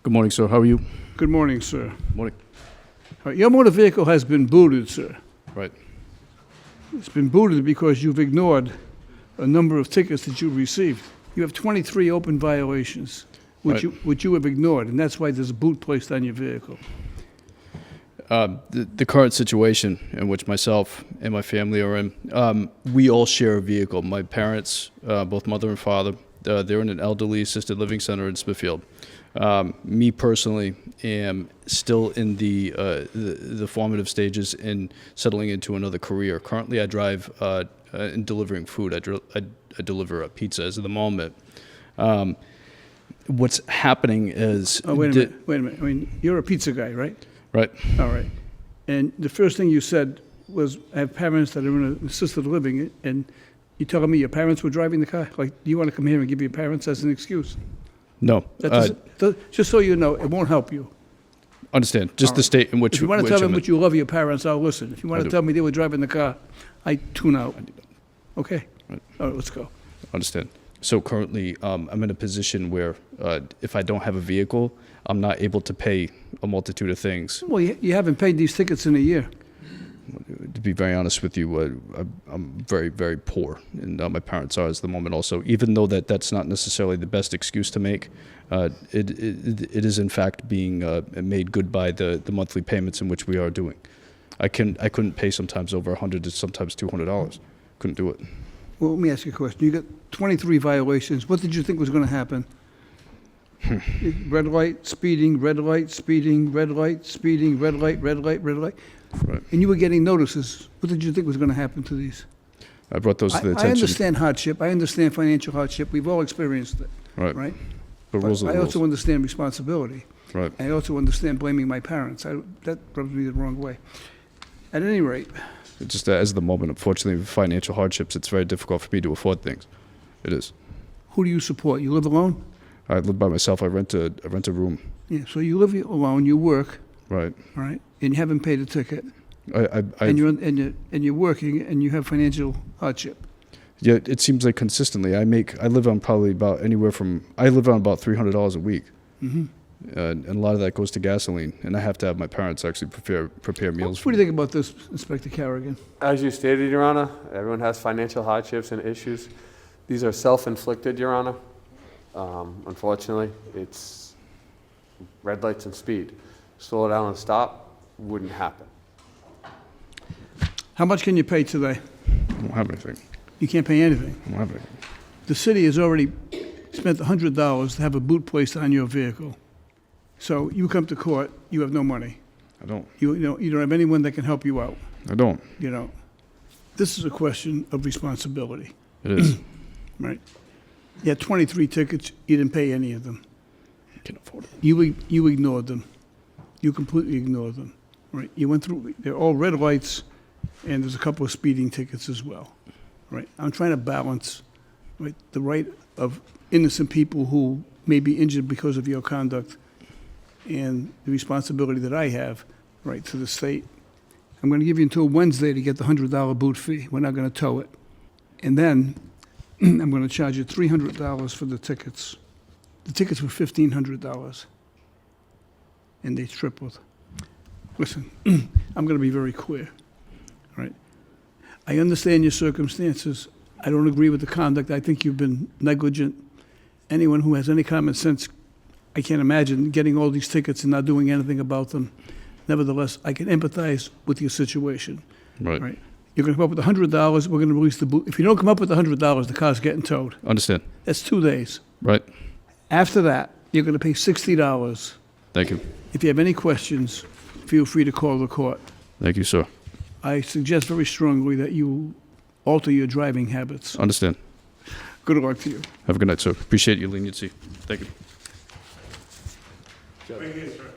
Good morning, sir. How are you? Good morning, sir. Morning. All right, your motor vehicle has been booted, sir. Right. It's been booted because you've ignored a number of tickets that you received. You have 23 open violations, which you have ignored, and that's why there's a boot placed on your vehicle. The current situation in which myself and my family are in, we all share a vehicle. My parents, both mother and father, they're in an elderly assisted living center in Smithfield. Me personally am still in the formative stages in settling into another career. Currently, I drive in delivering food. I deliver pizza as of the moment. What's happening is... Oh, wait a minute. I mean, you're a pizza guy, right? Right. All right. And the first thing you said was, I have parents that are in assisted living, and you telling me your parents were driving the car? Like, do you want to come here and give your parents as an excuse? No. Just so you know, it won't help you. Understand. Just the state in which... If you want to tell me that you love your parents, I'll listen. If you want to tell me they were driving the car, I tune out. Okay? Right. All right, let's go. Understand. So currently, I'm in a position where if I don't have a vehicle, I'm not able to pay a multitude of things. Well, you haven't paid these tickets in a year. To be very honest with you, I'm very, very poor, and my parents are at the moment also. Even though that's not necessarily the best excuse to make, it is in fact being made good by the monthly payments in which we are doing. I couldn't pay sometimes over $100 to sometimes $200. Couldn't do it. Well, let me ask you a question. You got 23 violations. What did you think was going to happen? Red light, speeding, red light, speeding, red light, speeding, red light, red light, red light. Right. And you were getting notices. What did you think was going to happen to these? I brought those to the attention. I understand hardship. I understand financial hardship. We've all experienced it. Right. Right? But rules are the I rules. also understand responsibility. Right. I also understand blaming my parents. That rubs me the wrong way. At any rate... It's just that as of the moment, unfortunately, with financial hardships, it's very difficult for me to afford things. It is. Who do you support? You live alone? I live by myself. I rent a room. Yeah, so you live alone, you work, Right. all right, and you haven't paid a ticket, I and you're working, and you have financial hardship. Yeah, it seems like consistently I live on probably about I live on about $300 a week. Mm-hmm. And a lot of that goes to gasoline, and I have to have my parents actually prepare meals. What do you think about this, Inspector Carrigan? As you stated, Your Honor, everyone has financial hardships and issues. These are self-inflicted, Your Honor. Unfortunately, it's red lights and speed. Slow down and stop wouldn't happen. How much can you pay today? I don't have anything. You can't pay anything. I don't have anything. The city has already spent $100 to have a boot placed on your vehicle. So you come to court, you have no money. I don't. You don't have anyone that can help you out. I don't. This is a question of responsibility. It is. Right. You had 23 tickets, you didn't pay any of them. I can't afford it. You ignored them. You completely ignored them. Right. You went through, they're all red lights, and there's a couple of speeding tickets as well. Right. I'm trying to balance, right, the right of innocent people who may be injured because of your conduct and the responsibility that I have, right, to the state. I'm going to give you until Wednesday to get the $100 boot fee. We're not going to tow it. And then I'm going to charge you $300 for the tickets. The tickets were $1,500, and they tripled. Listen, I'm going to be very clear, right? I understand your circumstances. I don't agree with the conduct. I think you've been negligent. Anyone who has any common sense, I can't imagine getting all these tickets and not doing anything about them. Nevertheless, I can empathize with your situation. Right. You're going to come up with $100. We're going to release the boot. If you don't come up with $100, the car's getting towed. Understand. That's 2 days. Right. After that, you're going to pay $60. Thank you. If you have any questions, feel free to call the court. Thank you, sir. I suggest very strongly that you alter your driving habits. Understand. Good luck to you. Have a good night, sir. Appreciate your leniency. Thank you. Right here, sir.